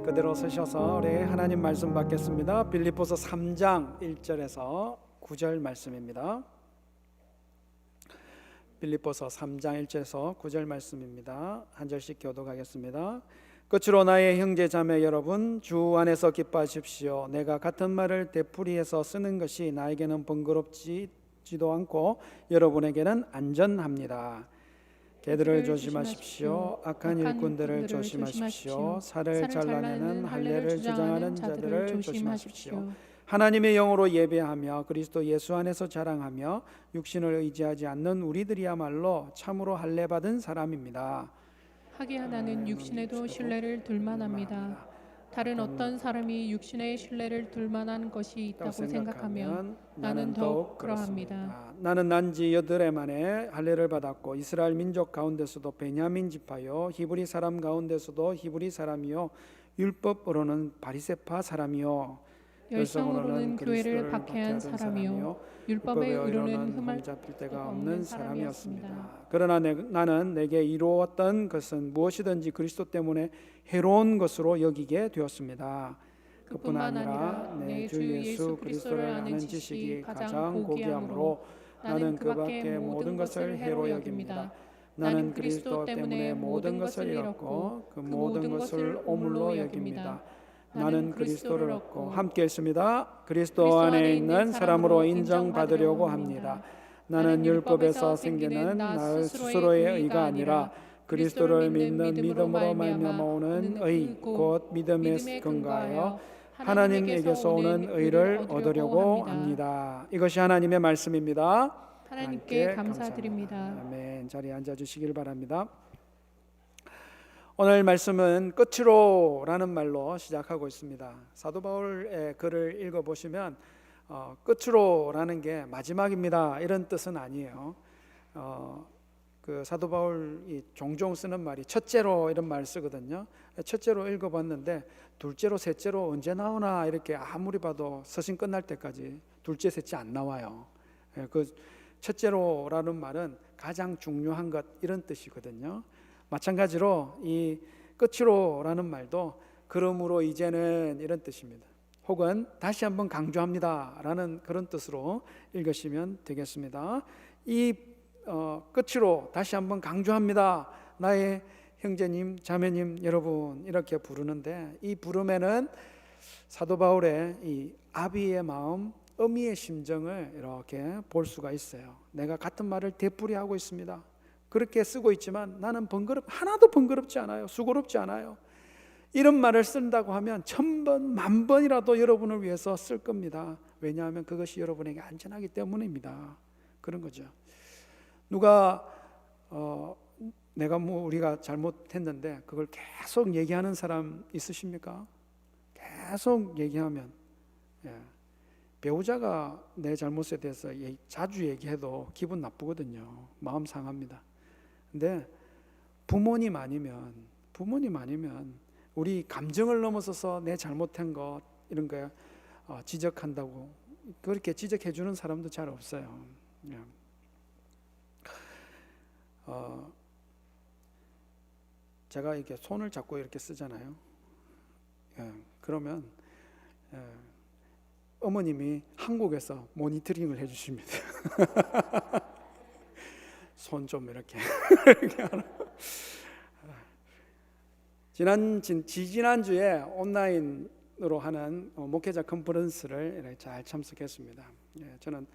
그대로 서셔서 우리 하나님 말씀 받겠습니다. 빌립보서 3장 1절에서 9절 말씀입니다. 빌립보서 3장 1절에서 9절 말씀입니다. 한 절씩 교독하겠습니다. 끝으로 나의 형제 자매 여러분, 주 안에서 기뻐하십시오. 내가 같은 말을 되풀이해서 쓰는 것이 나에게는 번거롭지도 않고 여러분에게는 안전합니다. 개들을 조심하십시오. 악한 일꾼들을 조심하십시오. 살을 잘라내는 할례를 주장하는 자들을 조심하십시오. 하나님의 영으로 예배하며 그리스도 예수 안에서 자랑하며 육신을 의지하지 않는 우리들이야말로 참으로 할례 받은 사람입니다. 하기야 나는 육신에도 신뢰를 둘 만합니다. 다른 어떤 사람이 육신의 신뢰를 둘 만한 것이 있다고 생각하면 나는 더욱 그러합니다. 나는 난지 8해 만에 할례를 받았고 이스라엘 민족 가운데서도 베냐민 지파요 히브리 사람 가운데서도 히브리 사람이요 율법으로는 바리새파 사람이요 열성으로는 교회를 박해한 사람이요 율법의 의로는 흠을 잡힐 데가 없는 사람이었습니다. 그러나 나는 내게 이루었던 것은 무엇이든지 그리스도 때문에 해로운 것으로 여기게 되었습니다. 그뿐 아니라 내 주 예수 그리스도를 아는 지식이 가장 고귀함으로 나는 그 밖에 모든 것을 해로 여깁니다. 나는 그리스도 때문에 모든 것을 잃었고 그 모든 것을 오물로 여깁니다. 나는 그리스도를 얻고 함께 했습니다. 그리스도 안에 있는 사람으로 인정받으려고 합니다. 나는 율법에서 생기는 나 스스로의 의가 아니라 그리스도를 믿는 믿음으로 말미암아 오는 의 곧 믿음에 근거하여 하나님에게서 오는 의를 얻으려고 합니다. 이것이 하나님의 말씀입니다. 하나님께 감사드립니다. 아멘. 자리에 앉아주시길 바랍니다. 오늘 말씀은 끝으로라는 말로 시작하고 있습니다. 사도 바울의 글을 읽어보시면 끝으로라는 게 마지막입니다 이런 뜻은 아니에요. 그 사도 바울이 종종 쓰는 말이 첫째로 이런 말 쓰거든요. 첫째로 읽어봤는데 둘째로 셋째로 언제 나오나 이렇게 아무리 봐도 서신 끝날 때까지 둘째 셋째 안 나와요. 그 첫째로라는 말은 가장 중요한 것 이런 뜻이거든요. 마찬가지로 이 끝으로라는 말도 그러므로 이제는 이런 뜻입니다. 혹은 다시 한번 강조합니다 라는 그런 뜻으로 읽으시면 되겠습니다. 이 끝으로 다시 한번 강조합니다. 나의 형제님 자매님 여러분 이렇게 부르는데 이 부름에는 사도 바울의 이 아비의 마음 어미의 심정을 이렇게 볼 수가 있어요. 내가 같은 말을 되풀이하고 있습니다. 그렇게 쓰고 있지만 나는 하나도 번거롭지 않아요. 수고롭지 않아요. 이런 말을 쓴다고 하면 1000번, 10,000번이라도 여러분을 위해서 쓸 겁니다. 왜냐하면 그것이 여러분에게 안전하기 때문입니다. 그런 거죠. 누가 우리가 잘못했는데 그걸 계속 얘기하는 사람 있으십니까? 계속 얘기하면 배우자가 내 잘못에 대해서 자주 얘기해도 기분 나쁘거든요. 마음 상합니다. 근데 부모님 아니면 우리 감정을 넘어서서 내 잘못한 것 이런 거 지적한다고 그렇게 지적해 주는 사람도 잘 없어요. 제가 이렇게 손을 잡고 이렇게 쓰잖아요. 그러면 어머님이 한국에서 모니터링을 해주십니다. 손 좀 이렇게 지난주에 온라인으로 하는 목회자 컨퍼런스를 잘 참석했습니다. 저는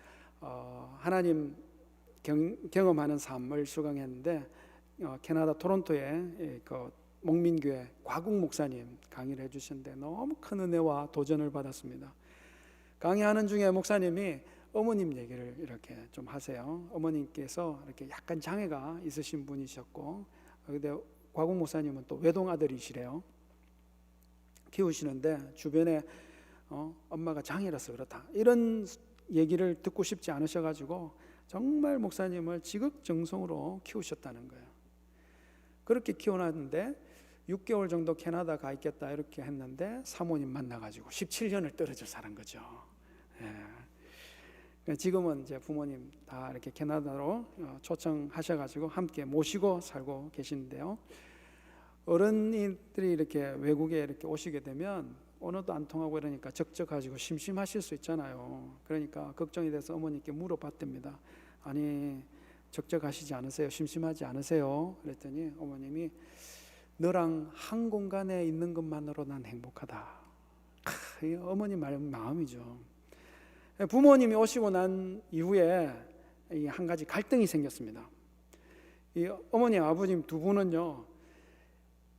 하나님 경험하는 삶을 수강했는데 캐나다 토론토에 그 목민교회 과국 목사님 강의를 해주셨는데 너무 큰 은혜와 도전을 받았습니다. 강의하는 중에 목사님이 어머님 얘기를 이렇게 좀 하세요. 어머님께서 이렇게 약간 장애가 있으신 분이셨고, 근데 과국 목사님은 또 외동 아들이시래요. 키우시는데 주변에 엄마가 장애라서 그렇다 이런 얘기를 듣고 싶지 않으셔가지고 정말 목사님을 지극정성으로 키우셨다는 거예요. 그렇게 키워놨는데 6개월 정도 캐나다 가 있겠다 이렇게 했는데 사모님 만나가지고 17년을 떨어져 사는 거죠. 지금은 이제 부모님 다 이렇게 캐나다로 초청하셔가지고 함께 모시고 살고 계시는데요. 어른이들이 이렇게 외국에 이렇게 오시게 되면 언어도 안 통하고 이러니까 적적하시고 심심하실 수 있잖아요. 그러니까 걱정이 돼서 어머니께 물어봤답니다. 아니, 적적하시지 않으세요? 심심하지 않으세요? 그랬더니 어머님이 너랑 한 공간에 있는 것만으로 난 행복하다. 어머니 마음이죠. 부모님이 오시고 난 이후에 한 가지 갈등이 생겼습니다. 이 어머니 아버님 두 분은요,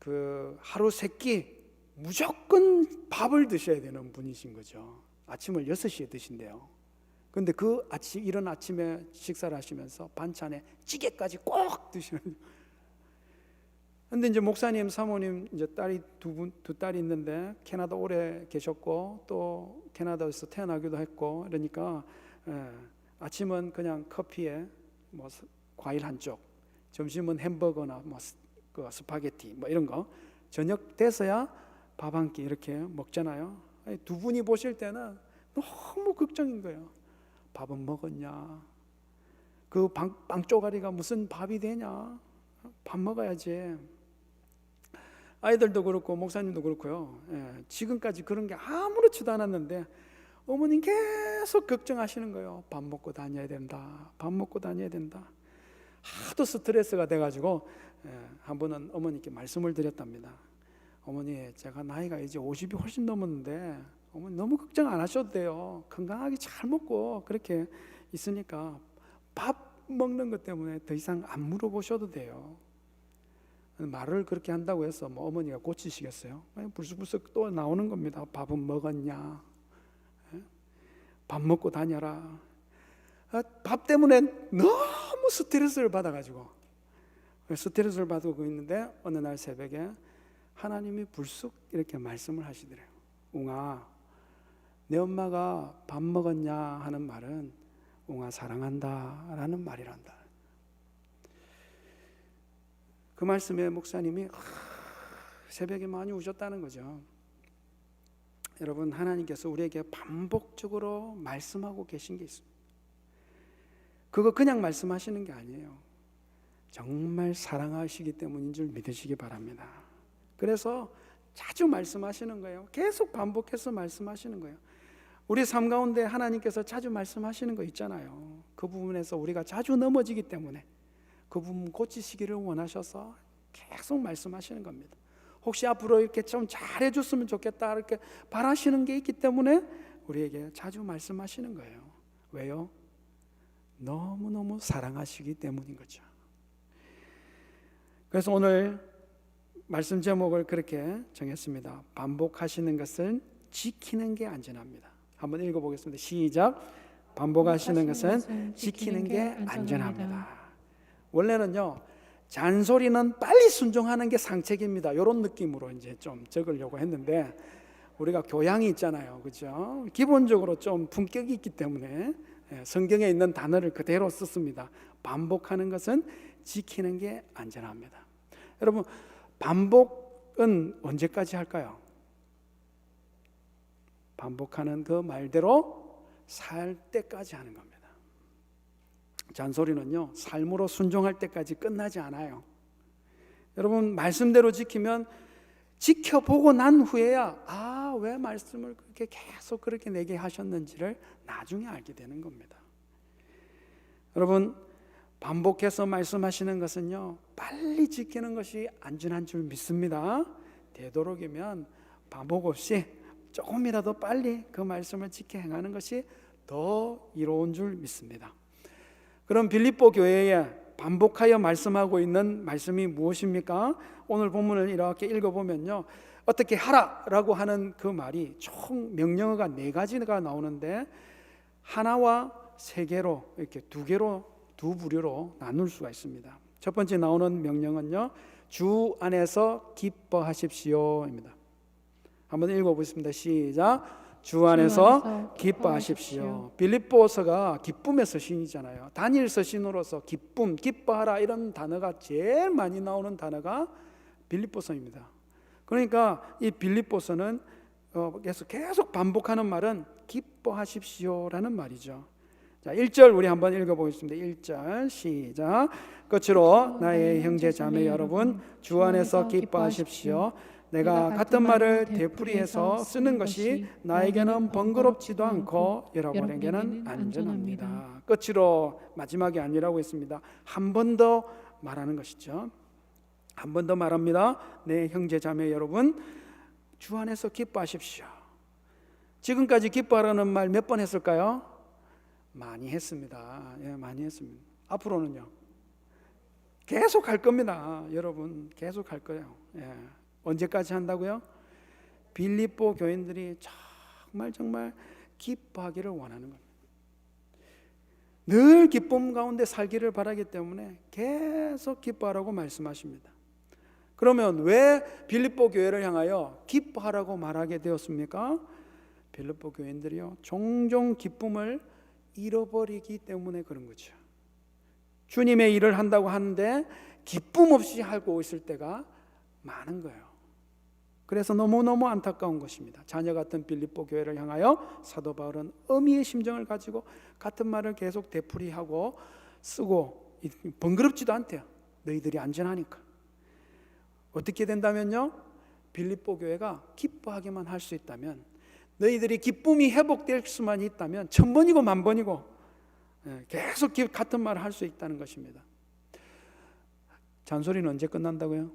그 하루 세 끼 무조건 밥을 드셔야 되는 분이신 거죠. 아침을 6시에 드신대요. 근데 그 이른 아침에 식사를 하시면서 반찬에 찌개까지 꼭 드시는. 근데 이제 목사님, 사모님 이제 딸이 두 딸이 있는데 캐나다 오래 계셨고 또 캐나다에서 태어나기도 했고, 그러니까 아침은 그냥 커피에 뭐 과일 한 쪽, 점심은 햄버거나 뭐 그 스파게티 뭐 이런 거, 저녁 돼서야 밥 한 끼 이렇게 먹잖아요. 아니, 두 분이 보실 때는 너무 걱정인 거예요. 밥은 먹었냐? 그 빵 쪼가리가 무슨 밥이 되냐? 밥 먹어야지. 아이들도 그렇고 목사님도 그렇고요. 지금까지 그런 게 아무렇지도 않았는데 어머님 계속 걱정하시는 거예요. 밥 먹고 다녀야 된다. 밥 먹고 다녀야 된다. 하도 스트레스가 돼가지고 한 번은 어머니께 말씀을 드렸답니다. 어머니, 제가 나이가 이제 50이 훨씬 넘었는데 어머니 너무 걱정 안 하셔도 돼요. 건강하게 잘 먹고 그렇게 있으니까 밥 먹는 것 때문에 더 이상 안 물어보셔도 돼요. 말을 그렇게 한다고 해서 뭐 어머니가 고치시겠어요? 불쑥불쑥 또 나오는 겁니다. 밥은 먹었냐? 밥 먹고 다녀라. 밥 때문에 너무 스트레스를 받아가지고 스트레스를 받고 있는데 어느 날 새벽에 하나님이 불쑥 이렇게 말씀을 하시더래요. 웅아, 내 엄마가 밥 먹었냐 하는 말은 웅아 사랑한다 라는 말이란다. 그 말씀에 목사님이 새벽에 많이 우셨다는 거죠. 여러분, 하나님께서 우리에게 반복적으로 말씀하고 계신 게 있습니다. 그거 그냥 말씀하시는 게 아니에요. 정말 사랑하시기 때문인 줄 믿으시기 바랍니다. 그래서 자주 말씀하시는 거예요. 계속 반복해서 말씀하시는 거예요. 우리 삶 가운데 하나님께서 자주 말씀하시는 거 있잖아요. 그 부분에서 우리가 자주 넘어지기 때문에 그 부분 고치시기를 원하셔서 계속 말씀하시는 겁니다. 혹시 앞으로 이렇게 좀 잘해줬으면 좋겠다 이렇게 바라시는 게 있기 때문에 우리에게 자주 말씀하시는 거예요. 왜요? 너무너무 사랑하시기 때문인 거죠. 그래서 오늘 말씀 제목을 그렇게 정했습니다. 반복하시는 것을 지키는 게 안전합니다. 한번 읽어보겠습니다. 시작. 반복하시는 것은 지키는 게 안전합니다. 원래는요, 잔소리는 빨리 순종하는 게 상책입니다. 이런 느낌으로 이제 좀 적으려고 했는데 우리가 교양이 있잖아요, 그렇죠? 기본적으로 좀 품격이 있기 때문에 성경에 있는 단어를 그대로 썼습니다. 반복하는 것은 지키는 게 안전합니다. 여러분, 반복은 언제까지 할까요? 반복하는 그 말대로 살 때까지 하는 겁니다. 잔소리는요, 삶으로 순종할 때까지 끝나지 않아요. 여러분, 말씀대로 지키면 지켜보고 난 후에야 왜 말씀을 그렇게 계속 그렇게 내게 하셨는지를 나중에 알게 되는 겁니다. 여러분, 반복해서 말씀하시는 것은요, 빨리 지키는 것이 안전한 줄 믿습니다. 되도록이면 반복 없이 조금이라도 빨리 그 말씀을 지켜 행하는 것이 더 이로운 줄 믿습니다. 그럼 빌립보 교회에 반복하여 말씀하고 있는 말씀이 무엇입니까? 오늘 본문을 이렇게 읽어보면요, 어떻게 하라라고 하는 그 말이 총 명령어가 4가지가 나오는데 하나와 3개로 이렇게 2개로 두 부류로 나눌 수가 있습니다. 첫 번째 나오는 명령은요, 주 안에서 기뻐하십시오입니다. 한번 읽어보겠습니다. 시작. 주 안에서 기뻐하십시오. 빌립보서가 기쁨의 서신이잖아요. 단일 서신으로서 기쁨, 기뻐하라 이런 단어가 제일 많이 나오는 단어가 빌립보서입니다. 그러니까 이 빌립보서는 계속 반복하는 말은 기뻐하십시오라는 말이죠. 자, 1절 우리 한번 읽어보겠습니다. 1절 시작. 끝으로 나의 형제 자매 여러분, 주 안에서 기뻐하십시오. 내가 같은 말을 되풀이해서 쓰는 것이 나에게는 번거롭지도 않고 여러분에게는 안전합니다. 끝으로 마지막이 아니라고 했습니다. 한 번 더 말하는 것이죠. 한 번 더 말합니다. 내 형제 자매 여러분, 주 안에서 기뻐하십시오. 지금까지 기뻐하라는 말 몇 번 했을까요? 많이 했습니다. 예, 많이 했습니다. 앞으로는요, 계속 할 겁니다. 여러분, 계속 할 거예요. 예. 언제까지 한다고요? 빌립보 교인들이 정말 기뻐하기를 원하는 겁니다. 늘 기쁨 가운데 살기를 바라기 때문에 계속 기뻐하라고 말씀하십니다. 그러면 왜 빌립보 교회를 향하여 기뻐하라고 말하게 되었습니까? 빌립보 교인들이요, 종종 기쁨을 잃어버리기 때문에 그런 거죠. 주님의 일을 한다고 하는데 기쁨 없이 하고 있을 때가 많은 거예요. 그래서 너무너무 안타까운 것입니다. 자녀 같은 빌립보 교회를 향하여 사도 바울은 어미의 심정을 가지고 같은 말을 계속 되풀이하고 쓰고, 번거롭지도 않대요. 너희들이 안전하니까. 어떻게 된다면요, 빌립보 교회가 기뻐하기만 할 수 있다면, 너희들이 기쁨이 회복될 수만 있다면 1000번이고 10,000번이고 계속 같은 말을 할 수 있다는 것입니다. 잔소리는 언제 끝난다고요?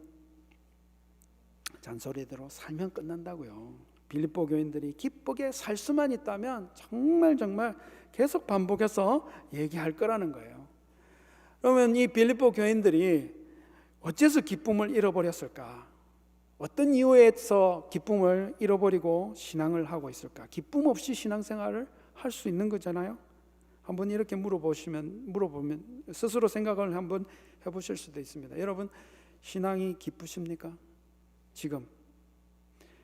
잔소리대로 살면 끝난다고요. 빌립보 교인들이 기쁘게 살 수만 있다면 정말 계속 반복해서 얘기할 거라는 거예요. 그러면 이 빌립보 교인들이 어째서 기쁨을 잃어버렸을까? 어떤 이유에서 기쁨을 잃어버리고 신앙을 하고 있을까? 기쁨 없이 신앙생활을 할 수 있는 거잖아요. 한번 이렇게 물어보면 스스로 생각을 한번 해보실 수도 있습니다. 여러분, 신앙이 기쁘십니까? 지금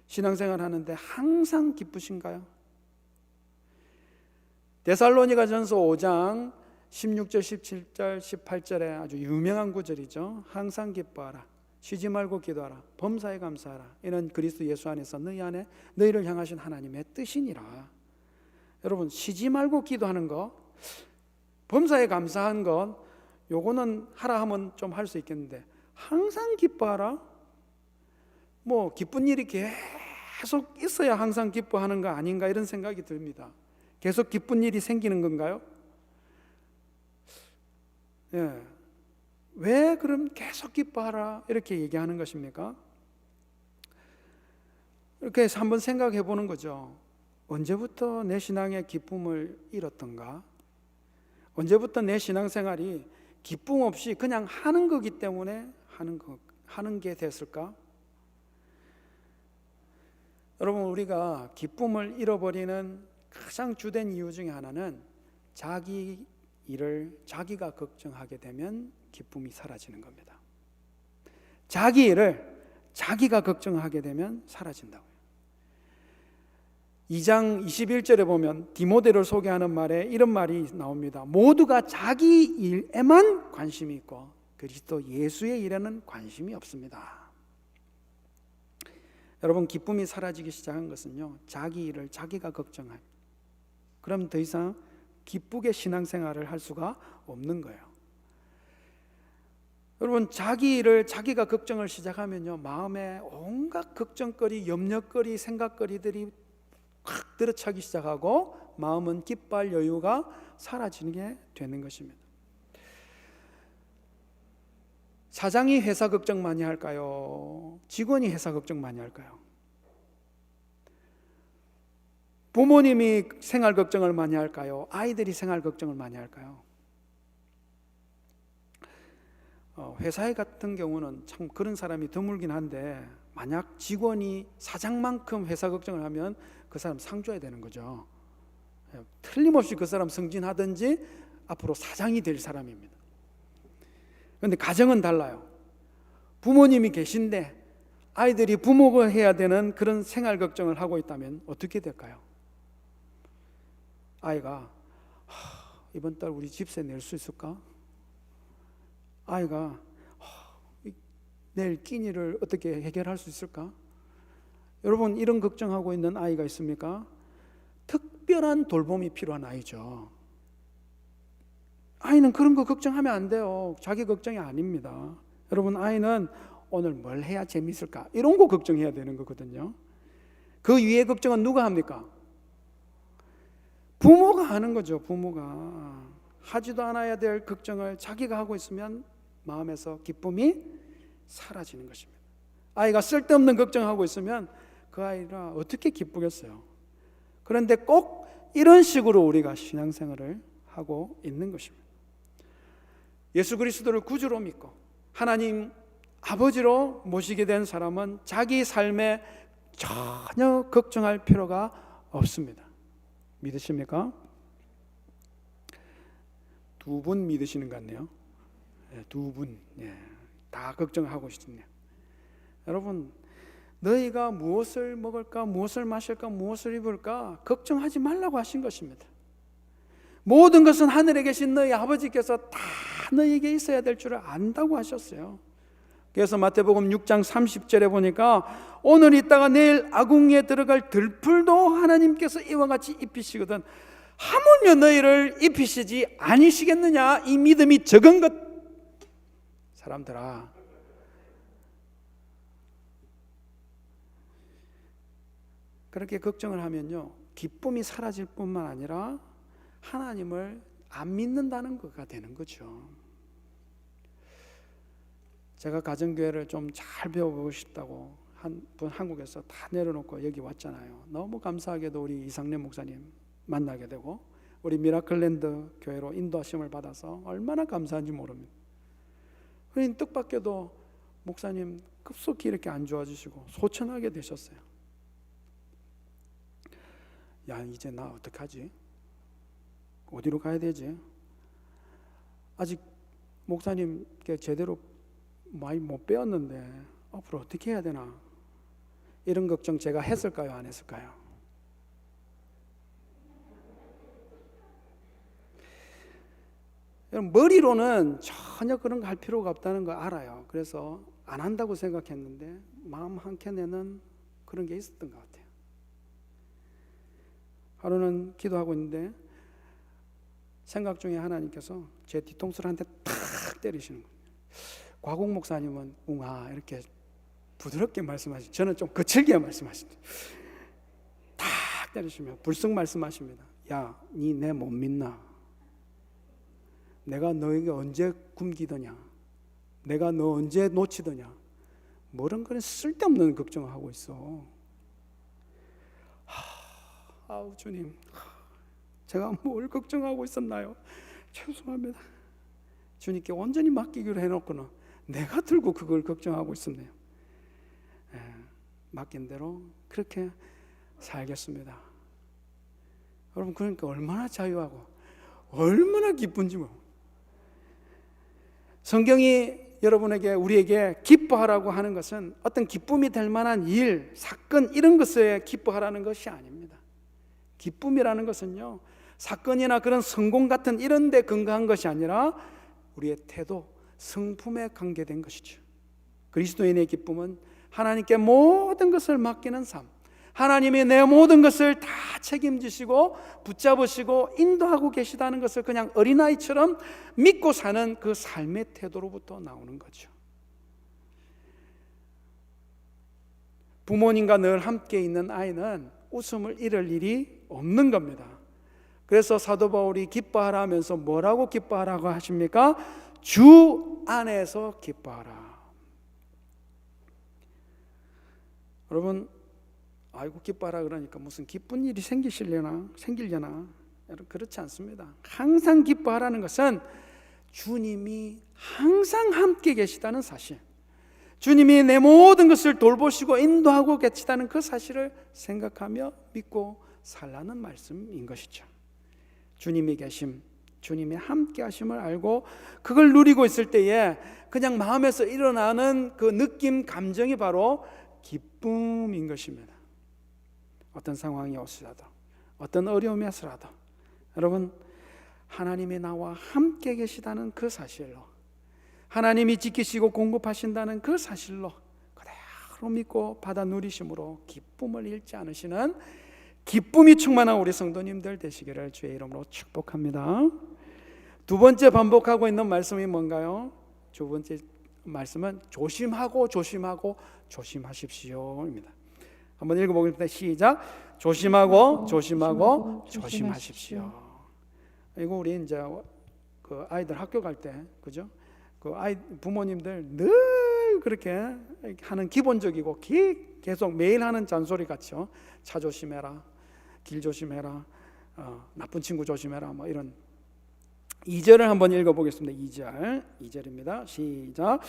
신앙생활 하는데 항상 기쁘신가요? 데살로니가 전서 5장 16절, 17절, 18절에 아주 유명한 구절이죠. 항상 기뻐하라, 쉬지 말고 기도하라, 범사에 감사하라. 이는 그리스도 예수 안에서 너희 안에 너희를 향하신 하나님의 뜻이니라. 여러분, 쉬지 말고 기도하는 것, 범사에 감사한 것, 요거는 하라 하면 좀 할 수 있겠는데, 항상 기뻐하라? 뭐 기쁜 일이 계속 있어야 항상 기뻐하는 거 아닌가, 이런 생각이 듭니다. 계속 기쁜 일이 생기는 건가요? 예. 왜 그럼 계속 기뻐하라 이렇게 얘기하는 것입니까? 이렇게 해서 한번 생각해 보는 거죠. 언제부터 내 신앙의 기쁨을 잃었던가? 언제부터 내 신앙생활이 기쁨 없이 그냥 하는 거기 때문에 하는 게 됐을까? 여러분, 우리가 기쁨을 잃어버리는 가장 주된 이유 중에 하나는 자기 일을 자기가 걱정하게 되면 기쁨이 사라지는 겁니다. 자기 일을 자기가 걱정하게 되면 사라진다고요. 2장 21절에 보면 디모데를 소개하는 말에 이런 말이 나옵니다. 모두가 자기 일에만 관심이 있고 그리스도 예수의 일에는 관심이 없습니다. 여러분, 기쁨이 사라지기 시작한 것은요, 자기 일을 자기가 걱정할, 그럼 더 이상 기쁘게 신앙생활을 할 수가 없는 거예요. 여러분, 자기 일을 자기가 걱정을 시작하면요, 마음에 온갖 걱정거리, 염려거리, 생각거리들이 확 들어차기 시작하고 마음은 기뻐할 여유가 사라지게 되는 것입니다. 사장이 회사 걱정 많이 할까요? 직원이 회사 걱정 많이 할까요? 부모님이 생활 걱정을 많이 할까요? 아이들이 생활 걱정을 많이 할까요? 회사에 같은 경우는 참 그런 사람이 드물긴 한데, 만약 직원이 사장만큼 회사 걱정을 하면 그 사람 상 줘야 되는 거죠. 틀림없이 그 사람 승진하든지 앞으로 사장이 될 사람입니다. 그런데 가정은 달라요. 부모님이 계신데 아이들이 부모가 해야 되는 그런 생활 걱정을 하고 있다면 어떻게 될까요? 아이가 이번 달 우리 집세 낼 수 있을까? 아이가 내일 끼니를 어떻게 해결할 수 있을까? 여러분, 이런 걱정하고 있는 아이가 있습니까? 특별한 돌봄이 필요한 아이죠. 아이는 그런 거 걱정하면 안 돼요. 자기 걱정이 아닙니다. 여러분, 아이는 오늘 뭘 해야 재밌을까? 이런 거 걱정해야 되는 거거든요. 그 위에 걱정은 누가 합니까? 부모가 하는 거죠. 부모가 하지도 않아야 될 걱정을 자기가 하고 있으면 마음에서 기쁨이 사라지는 것입니다. 아이가 쓸데없는 걱정하고 있으면 그 아이가 어떻게 기쁘겠어요? 그런데 꼭 이런 식으로 우리가 신앙생활을 하고 있는 것입니다. 예수 그리스도를 구주로 믿고 하나님 아버지로 모시게 된 사람은 자기 삶에 전혀 걱정할 필요가 없습니다. 믿으십니까? 두 분 믿으시는 것 같네요. 두 분, 다 걱정하고 싶네요. 여러분, 너희가 무엇을 먹을까, 무엇을 마실까, 무엇을 입을까 걱정하지 말라고 하신 것입니다. 모든 것은 하늘에 계신 너희 아버지께서 다 너희에게 있어야 될 줄을 안다고 하셨어요. 그래서 마태복음 6장 30절에 보니까 오늘 있다가 내일 아궁이에 들어갈 들풀도 하나님께서 이와 같이 입히시거든 하물며 너희를 입히시지 아니시겠느냐, 이 믿음이 적은 것 사람들아. 그렇게 걱정을 하면요, 기쁨이 사라질 뿐만 아니라 하나님을 안 믿는다는 것가 되는 거죠. 제가 가정교회를 좀 잘 배워보고 싶다고 한 분 한국에서 다 내려놓고 여기 왔잖아요. 너무 감사하게도 우리 이상래 목사님 만나게 되고 우리 미라클랜드 교회로 인도하심을 받아서 얼마나 감사한지 모릅니다. 그러니 뜻밖에도 목사님 급속히 이렇게 안 좋아지시고 소천하게 되셨어요. 야, 이제 나 어떡하지? 어디로 가야 되지? 아직 목사님께 제대로 많이 못 배웠는데 앞으로 어떻게 해야 되나? 이런 걱정 제가 했을까요? 안 했을까요? 여러분, 머리로는 전혀 그런 거 할 필요가 없다는 거 알아요. 그래서 안 한다고 생각했는데 마음 한켠에는 그런 게 있었던 것 같아요. 하루는 기도하고 있는데 생각 중에 하나님께서 제 뒤통수를 한 대 탁 때리시는 거예요. 과국 목사님은 웅아 이렇게 부드럽게 말씀하시죠. 저는 좀 거칠게 말씀하십니다. 탁 때리시며 불쑥 말씀하십니다. 야, 니 내 못 믿나? 내가 너에게 언제 굶기더냐? 내가 너 언제 놓치더냐? 뭐런 그런 쓸데없는 걱정을 하고 있어. 아우 주님, 제가 뭘 걱정하고 있었나요? 죄송합니다. 주님께 온전히 맡기기로 해놓고는 내가 들고 그걸 걱정하고 있었네요. 맡긴 대로 그렇게 살겠습니다. 여러분, 그러니까 얼마나 자유하고 얼마나 기쁜지 뭐. 성경이 여러분에게 우리에게 기뻐하라고 하는 것은 어떤 기쁨이 될 만한 일, 사건 이런 것에 기뻐하라는 것이 아닙니다. 기쁨이라는 것은요, 사건이나 그런 성공 같은 이런 데 근거한 것이 아니라 우리의 태도, 성품에 관계된 것이죠. 그리스도인의 기쁨은 하나님께 모든 것을 맡기는 삶, 하나님이 내 모든 것을 다 책임지시고 붙잡으시고 인도하고 계시다는 것을 그냥 어린아이처럼 믿고 사는 그 삶의 태도로부터 나오는 거죠. 부모님과 늘 함께 있는 아이는 웃음을 잃을 일이 없는 겁니다. 그래서 사도 바울이 기뻐하라 하면서 뭐라고 기뻐하라고 하십니까? 주 안에서 기뻐하라. 여러분, 아이고 기뻐하라 그러니까 무슨 기쁜 일이 생기려나? 여러분, 그렇지 않습니다. 항상 기뻐하라는 것은 주님이 항상 함께 계시다는 사실, 주님이 내 모든 것을 돌보시고 인도하고 계시다는 그 사실을 생각하며 믿고 살라는 말씀인 것이죠. 주님이 계심, 주님이 함께 하심을 알고 그걸 누리고 있을 때에 그냥 마음에서 일어나는 그 느낌, 감정이 바로 기쁨인 것입니다. 어떤 상황이 오시라도, 어떤 어려움이 오시라도 여러분, 하나님이 나와 함께 계시다는 그 사실로, 하나님이 지키시고 공급하신다는 그 사실로 그대로 믿고 받아 누리심으로 기쁨을 잃지 않으시는 기쁨이 충만한 우리 성도님들 되시기를 주의 이름으로 축복합니다. 두 번째 반복하고 있는 말씀이 뭔가요? 두 번째 말씀은 조심하고 조심하고 조심하십시오입니다. 한번 읽어보겠습니다. 시작. 조심하고 조심하고 조심하십시오. 이거 우리 이제 그 아이들 학교 갈 때, 그죠? 그 아이 부모님들 늘 그렇게 하는 기본적이고 계속 매일 하는 잔소리 같죠. 차 조심해라, 길 조심해라, 나쁜 친구 조심해라, 뭐 이런. 2절을 한번 읽어보겠습니다. 2절입니다. 시작.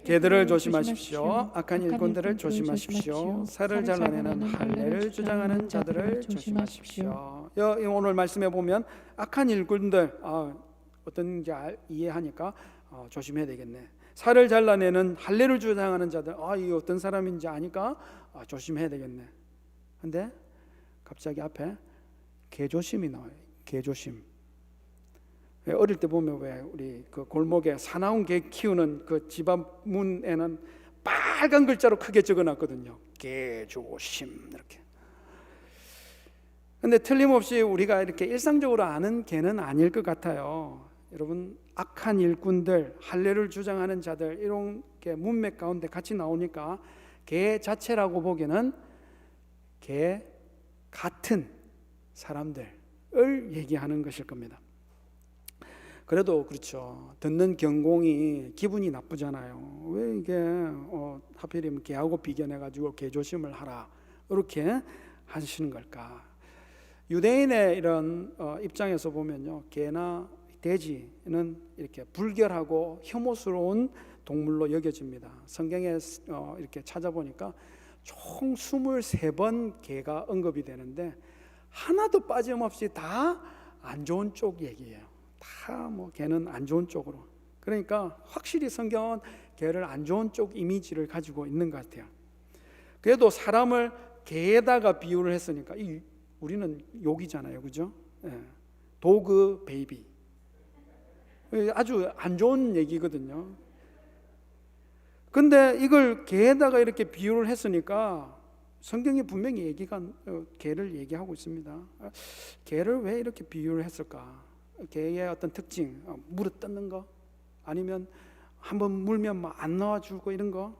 개들을 조심하십시오. 악한 일꾼들을 조심하십시오. 살을 잘라내는 할례를 주장하는 자들을 조심하십시오. 오늘 말씀해 보면 악한 일꾼들, 어떤지 이해하니까 조심해야 되겠네. 살을 잘라내는 할례를 주장하는 자들, 이 어떤 사람인지 아니까 조심해야 되겠네. 근데 갑자기 앞에 개조심이 나와요. 개조심. 어릴 때 보면 왜 우리 그 골목에 사나운 개 키우는 그 집 앞 문에는 빨간 글자로 크게 적어놨거든요. 개조심 이렇게. 근데 틀림없이 우리가 이렇게 일상적으로 아는 개는 아닐 것 같아요. 여러분, 악한 일꾼들, 할례를 주장하는 자들 이런 게 문맥 가운데 같이 나오니까 개 자체라고 보기에는 개 같은 사람들을 얘기하는 것일 겁니다. 그래도 그렇죠. 듣는 경공이 기분이 나쁘잖아요. 왜 이게 하필이면 개하고 비견해가지고 개조심을 하라 이렇게 하시는 걸까? 유대인의 이런 입장에서 보면요, 개나 돼지는 이렇게 불결하고 혐오스러운 동물로 여겨집니다. 성경에 이렇게 찾아보니까 총 23번 개가 언급이 되는데 하나도 빠짐없이 다 안 좋은 쪽 얘기예요. 다 뭐 개는 안 좋은 쪽으로. 그러니까 확실히 성경은 개를 안 좋은 쪽 이미지를 가지고 있는 것 같아요. 그래도 사람을 개에다가 비유를 했으니까 우리는 욕이잖아요, 그죠? 도그 베이비. 아주 안 좋은 얘기거든요. 근데 이걸 개에다가 이렇게 비유를 했으니까 성경이 분명히 개를 얘기하고 있습니다. 개를 왜 이렇게 비유를 했을까? 개의 어떤 특징, 물을 뜯는 거, 아니면 한번 물면 막 안 나와주고 이런 거,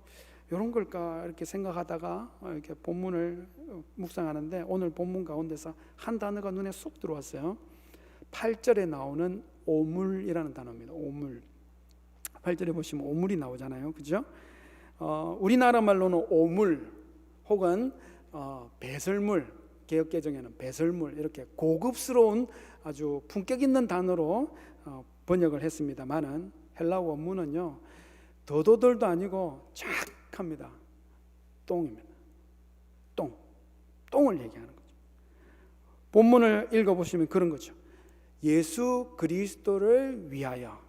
이런 걸까 이렇게 생각하다가 이렇게 본문을 묵상하는데 오늘 본문 가운데서 한 단어가 눈에 쏙 들어왔어요. 8절에 나오는 오물이라는 단어입니다. 오물. 8절에 보시면 오물이 나오잖아요, 그죠? 우리나라 말로는 오물 혹은 배설물, 개역개정에는 배설물, 이렇게 고급스러운 아주 품격 있는 단어로 번역을 했습니다만은 헬라어 원문은요, 더도들도 아니고 착합니다. 똥입니다. 똥을 얘기하는 거죠. 본문을 읽어보시면 그런 거죠. 예수 그리스도를 위하여,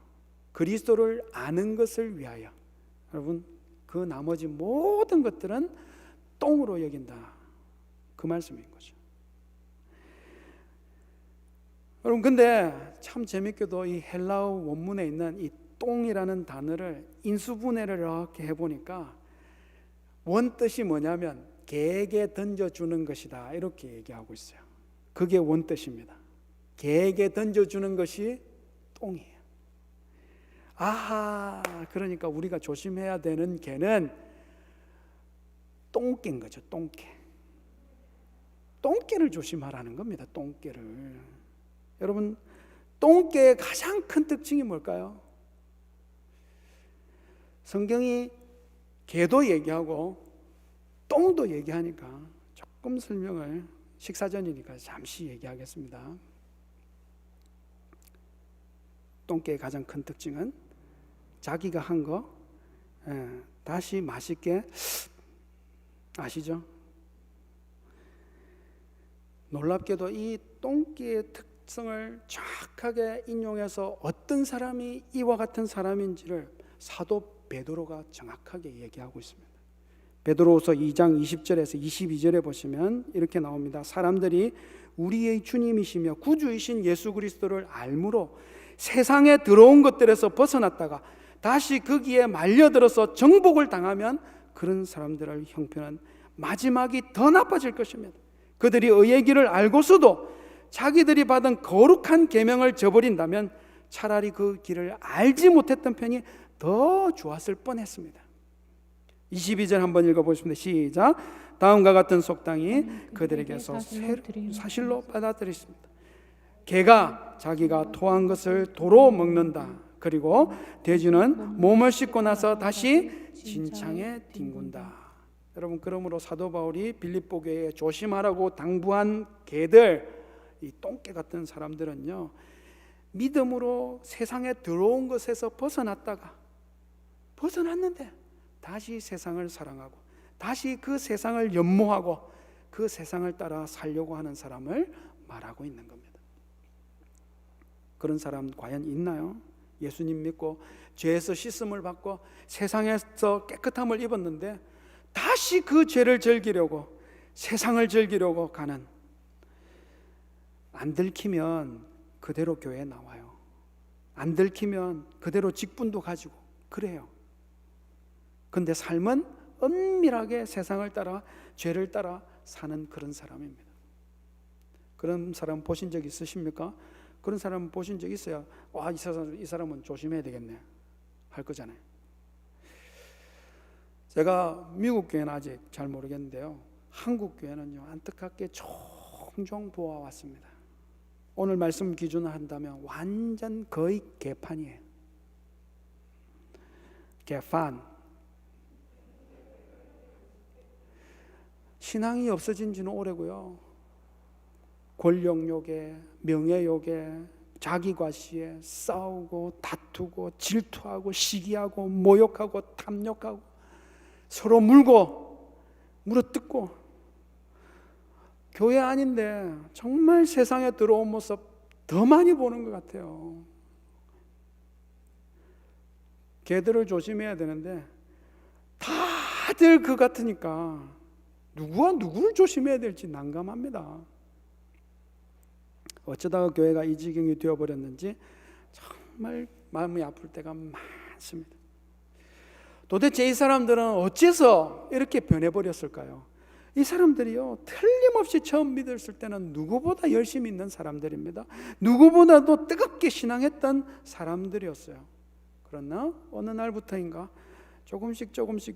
그리스도를 아는 것을 위하여. 여러분, 그 나머지 모든 것들은 똥으로 여긴다, 그 말씀인 거죠. 여러분, 근데 참 재밌게도 이 헬라어 원문에 있는 이 똥이라는 단어를 인수분해를 이렇게 해보니까 원뜻이 뭐냐면 개에게 던져주는 것이다, 이렇게 얘기하고 있어요. 그게 원뜻입니다. 개에게 던져주는 것이 똥이에요. 아하, 그러니까 우리가 조심해야 되는 개는 똥개인 거죠. 똥개를 조심하라는 겁니다. 똥개를. 여러분, 똥개의 가장 큰 특징이 뭘까요? 성경이 개도 얘기하고 똥도 얘기하니까 조금 설명을, 식사 전이니까 잠시 얘기하겠습니다. 똥개의 가장 큰 특징은 자기가 한 거 다시 맛있게, 아시죠? 놀랍게도 이 똥개의 특성을 정확하게 인용해서 어떤 사람이 이와 같은 사람인지를 사도 베드로가 정확하게 얘기하고 있습니다. 베드로후서 2장 20절에서 22절에 보시면 이렇게 나옵니다. 사람들이 우리의 주님이시며 구주이신 예수 그리스도를 알므로 세상에 들어온 것들에서 벗어났다가 다시 거기에 말려들어서 정복을 당하면 그런 사람들의 형편은 마지막이 더 나빠질 것입니다. 그들이 의의 길을 알고서도 자기들이 받은 거룩한 계명을 저버린다면 차라리 그 길을 알지 못했던 편이 더 좋았을 뻔했습니다. 22절 한번 읽어보십니다. 시작. 다음과 같은 속당이 그들에게서 사실로 받아들였습니다. 개가 자기가 토한 것을 도로 먹는다. 그리고 돼지는 몸을 씻고 나서 다시 진창에 뒹군다. 여러분, 그러므로 사도 바울이 빌립보 교회에 조심하라고 당부한 개들, 이 똥개 같은 사람들은요, 믿음으로 세상에 들어온 것에서 벗어났는데 다시 세상을 사랑하고 다시 그 세상을 연모하고 그 세상을 따라 살려고 하는 사람을 말하고 있는 겁니다. 그런 사람 과연 있나요? 예수님 믿고 죄에서 씻음을 받고 세상에서 깨끗함을 입었는데 다시 그 죄를 즐기려고, 세상을 즐기려고 가는, 안 들키면 그대로 교회에 나와요. 안 들키면 그대로 직분도 가지고 그래요. 근데 삶은 은밀하게 세상을 따라, 죄를 따라 사는 그런 사람입니다. 그런 사람 보신 적 있으십니까? 그런 사람 보신 적 있어야 이 사람은 조심해야 되겠네 할 거잖아요. 제가 미국 교회는 아직 잘 모르겠는데요, 한국 교회는요, 안타깝게 종종 보아왔습니다. 오늘 말씀 기준으로 한다면 완전 거의 개판이에요. 개판. 신앙이 없어진 지는 오래고요. 권력욕에, 명예욕에, 자기과시에 싸우고 다투고 질투하고 시기하고 모욕하고 탐욕하고 서로 물어뜯고, 교회 아닌데 정말 세상에 들어온 모습 더 많이 보는 것 같아요. 개들을 조심해야 되는데 다들 그 같으니까 누구와 누구를 조심해야 될지 난감합니다. 어쩌다가 교회가 이 지경이 되어버렸는지 정말 마음이 아플 때가 많습니다. 도대체 이 사람들은 어째서 이렇게 변해버렸을까요? 이 사람들이요, 틀림없이 처음 믿었을 때는 누구보다 열심히 있는 사람들입니다. 누구보다도 뜨겁게 신앙했던 사람들이었어요. 그러나 어느 날부터인가 조금씩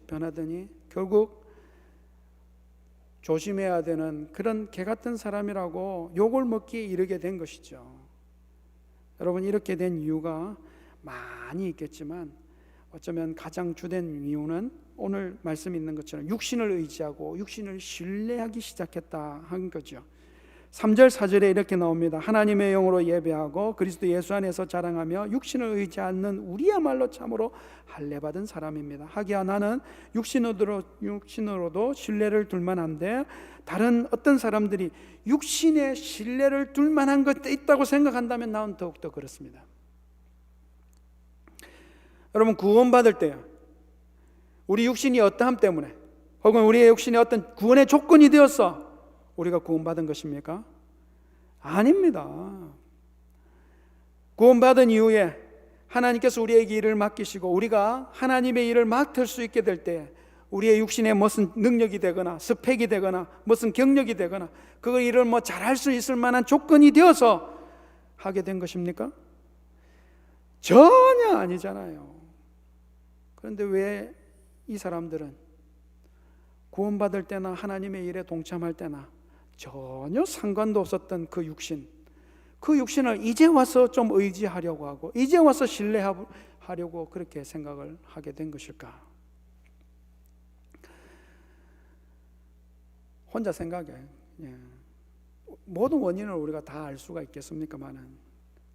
변하더니 결국 조심해야 되는 그런 개 같은 사람이라고 욕을 먹기에 이르게 된 것이죠. 여러분, 이렇게 된 이유가 많이 있겠지만 어쩌면 가장 주된 이유는 오늘 말씀 있는 것처럼 육신을 의지하고 육신을 신뢰하기 시작했다 한 거죠. 3절 4절에 이렇게 나옵니다. 하나님의 영으로 예배하고 그리스도 예수 안에서 자랑하며 육신을 의지하는 우리야말로 참으로 할례받은 사람입니다. 하기야 나는 육신으로도 신뢰를 둘만한데 다른 어떤 사람들이 육신에 신뢰를 둘만한 것도 있다고 생각한다면 나는 더욱더 그렇습니다. 여러분, 구원받을 때요, 우리 육신이 어떠함 때문에 혹은 우리의 육신이 어떤 구원의 조건이 되어서 우리가 구원받은 것입니까? 아닙니다. 구원받은 이후에 하나님께서 우리에게 일을 맡기시고 우리가 하나님의 일을 맡을 수 있게 될 때 우리의 육신에 무슨 능력이 되거나 스펙이 되거나 무슨 경력이 되거나 그 일을 잘할 수 있을 만한 조건이 되어서 하게 된 것입니까? 전혀 아니잖아요. 그런데 왜 이 사람들은 구원받을 때나 하나님의 일에 동참할 때나 전혀 상관도 없었던 그 육신을 이제 와서 좀 의지하려고 하고 이제 와서 신뢰하려고 그렇게 생각을 하게 된 것일까? 혼자 생각해. 모든 원인을 우리가 다 알 수가 있겠습니까만은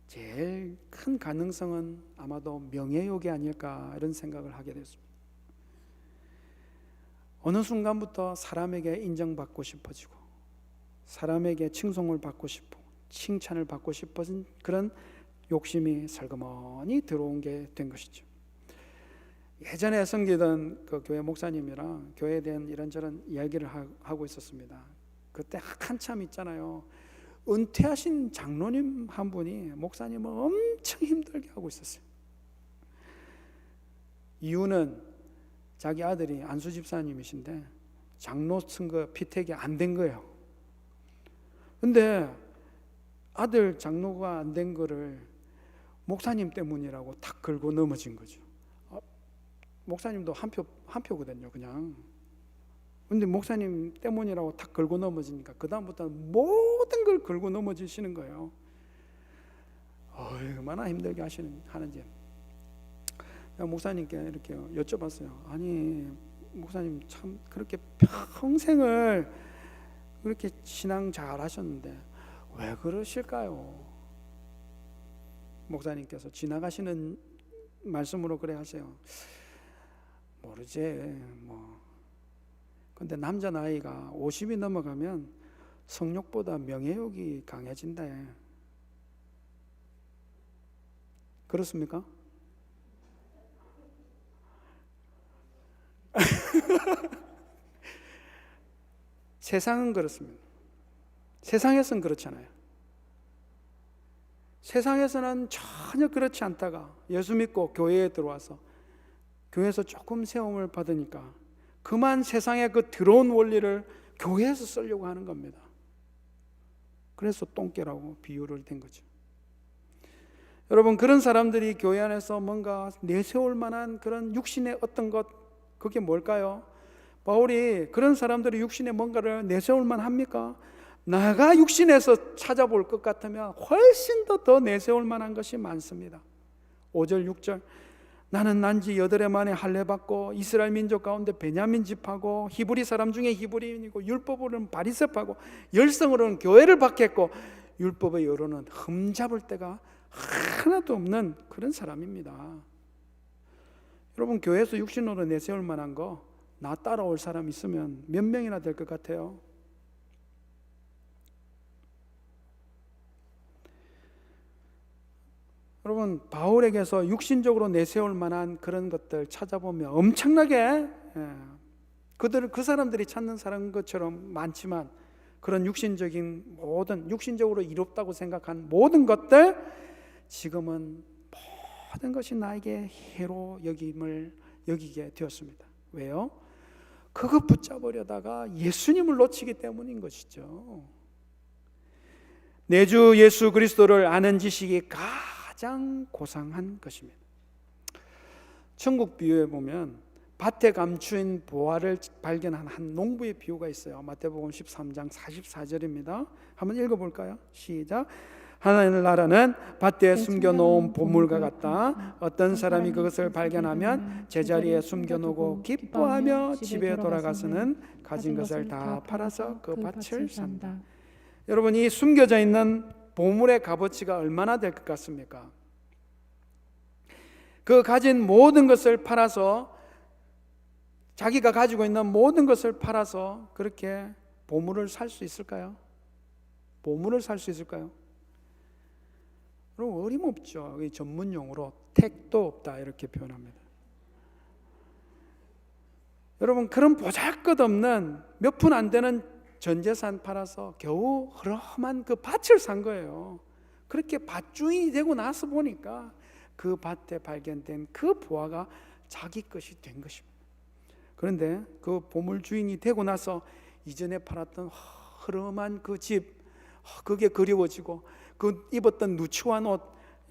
제일 큰 가능성은 아마도 명예욕이 아닐까 이런 생각을 하게 됐습니다. 어느 순간부터 사람에게 인정받고 싶어지고 사람에게 칭송을 받고 싶고 칭찬을 받고 싶어진 그런 욕심이 설그머니 들어온 게 된 것이죠. 예전에 섬기던 그 교회 목사님이랑 교회에 대한 이런저런 이야기를 하고 있었습니다. 그때 한참 있잖아요, 은퇴하신 장로님 한 분이 목사님을 엄청 힘들게 하고 있었어요. 이유는 자기 아들이 안수 집사님이신데 장로 선거 피택이 안 된 거예요. 근데 아들 장로가 안 된 거를 목사님 때문이라고 탁 긁고 넘어진 거죠. 목사님도 한 표거든요, 그냥. 근데 목사님 때문이라고 탁 긁고 넘어지니까 그 다음부터는 모든 걸 긁고 넘어지시는 거예요. 얼마나 힘들게 하는지. 목사님께 이렇게 여쭤봤어요. 아니, 목사님 참 그렇게 평생을 그렇게 신앙 잘 하셨는데 왜 그러실까요? 목사님께서 지나가시는 말씀으로 그래 하세요. 모르지 뭐. 근데 남자 나이가 50이 넘어가면 성욕보다 명예욕이 강해진다. 그렇습니까? 세상은 그렇습니다. 세상에서는 그렇잖아요. 세상에서는 전혀 그렇지 않다가 예수 믿고 교회에 들어와서 교회에서 조금 세움을 받으니까 그만 세상의 그 더러운 원리를 교회에서 쓰려고 하는 겁니다. 그래서 똥개라고 비유를 된 거죠. 여러분, 그런 사람들이 교회 안에서 뭔가 내세울 만한 그런 육신의 어떤 것, 그게 뭘까요? 바울이 그런 사람들이 육신에 뭔가를 내세울 만합니까? 나가 육신에서 찾아볼 것 같으면 훨씬 더 내세울 만한 것이 많습니다. 5절 6절 나는 난지 8해 만에 할례받고 이스라엘 민족 가운데 베냐민 집하고 히브리 사람 중에 히브리인이고 율법으로는 바리새파고 열성으로는 교회를 받겠고 율법의 여로는 흠잡을 데가 하나도 없는 그런 사람입니다. 여러분, 교회에서 육신으로 내세울 만한 거 나 따라올 사람 있으면 몇 명이나 될 것 같아요? 여러분, 바울에게서 육신적으로 내세울 만한 그런 것들 찾아보면 엄청나게 그 사람들이 찾는 사람 것처럼 많지만 그런 육신적인 모든 육신적으로 이롭다고 생각한 모든 것들 지금은 모든 것이 나에게 해로 여기게 되었습니다. 왜요? 그거 붙잡으려다가 예수님을 놓치기 때문인 것이죠. 내 주 예수 그리스도를 아는 지식이 가장 고상한 것입니다. 천국 비유에 보면 밭에 감추인 보화를 발견한 한 농부의 비유가 있어요. 마태복음 13장 44절입니다. 한번 읽어볼까요? 시작. 하나님의 나라는 밭에 숨겨놓은 보물과 같다. 어떤 사람이 그것을 발견하면 제자리에 숨겨놓고 기뻐하며 집에 돌아가서는 가진 것을 다 팔아서 그 밭을 산다. 여러분, 이 숨겨져 있는 보물의 값어치가 얼마나 될 것 같습니까? 그 가진 모든 것을 팔아서, 자기가 가지고 있는 모든 것을 팔아서 그렇게 보물을 살 수 있을까요? 보물을 살 수 있을까요? 그럼 어림없죠. 전문 용어로 택도 없다 이렇게 표현합니다. 여러분, 그런 보잘것없는 몇 푼 안 되는 전 재산 팔아서 겨우 흐름한 그 밭을 산 거예요. 그렇게 밭주인이 되고 나서 보니까 그 밭에 발견된 그 보화가 자기 것이 된 것입니다. 그런데 그 보물 주인이 되고 나서 이전에 팔았던 흐름한 그 집, 그게 그리워지고 그 입었던 누추한 옷,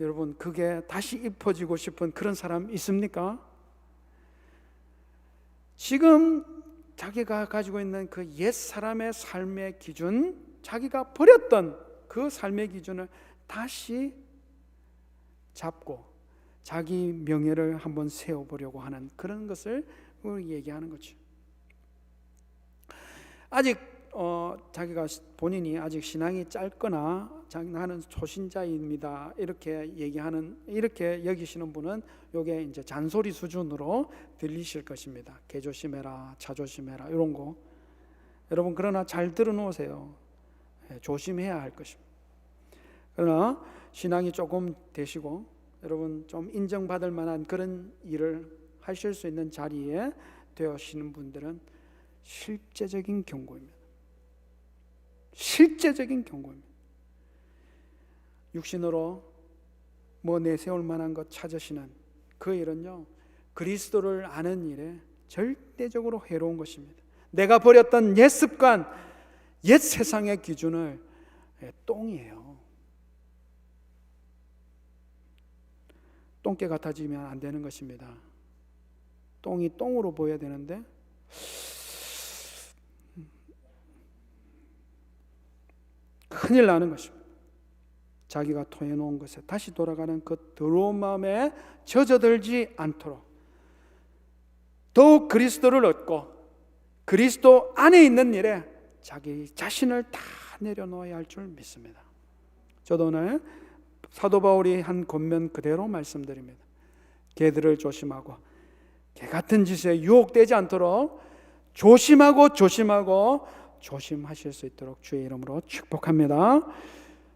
여러분, 그게 다시 입혀지고 싶은 그런 사람 있습니까? 지금 자기가 가지고 있는 그 옛 사람의 삶의 기준, 자기가 버렸던 그 삶의 기준을 다시 잡고 자기 명예를 한번 세워보려고 하는 그런 것을 얘기하는 거죠. 아직 자기가 본인이 아직 신앙이 짧거나 나는 초신자입니다 이렇게 이렇게 여기시는 분은 이게 이제 잔소리 수준으로 들리실 것입니다. 개조심해라, 차조심해라 이런 거. 여러분, 그러나 잘 들어놓으세요. 조심해야 할 것입니다. 그러나 신앙이 조금 되시고 여러분 좀 인정받을 만한 그런 일을 하실 수 있는 자리에 되시는 분들은 실제적인 경고입니다. 실제적인 경고입니다. 육신으로 뭐 내세울 만한 것 찾으시는 그 일은요, 그리스도를 아는 일에 절대적으로 해로운 것입니다. 내가 버렸던 옛 습관, 옛 세상의 기준을 똥이에요. 똥개 같아지면 안 되는 것입니다. 똥이 똥으로 보여야 되는데 큰일 나는 것입니다. 자기가 토해놓은 것에 다시 돌아가는 그 더러운 마음에 젖어들지 않도록 더욱 그리스도를 얻고 그리스도 안에 있는 일에 자기 자신을 다 내려놓아야 할 줄 믿습니다. 저도 오늘 사도 바울이 한 권면 그대로 말씀드립니다. 개들을 조심하고 개 같은 짓에 유혹되지 않도록 조심하고 조심하실 수 있도록 주의 이름으로 축복합니다.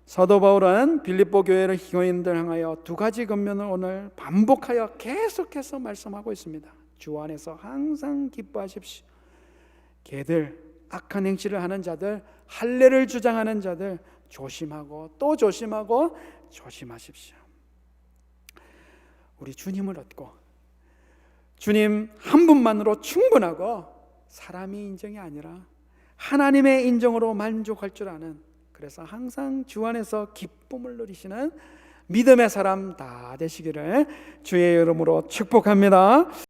사도 바울은 빌립보 교회의 교인들 향하여 두 가지 권면을 오늘 반복하여 계속해서 말씀하고 있습니다. 주 안에서 항상 기뻐하십시오. 개들, 악한 행실을 하는 자들, 할례를 주장하는 자들 조심하고 또 조심하고 조심하십시오. 우리 주님을 얻고 주님 한 분만으로 충분하고 사람의 인정이 아니라 하나님의 인정으로 만족할 줄 아는, 그래서 항상 주 안에서 기쁨을 누리시는 믿음의 사람 다 되시기를 주의 이름으로 축복합니다.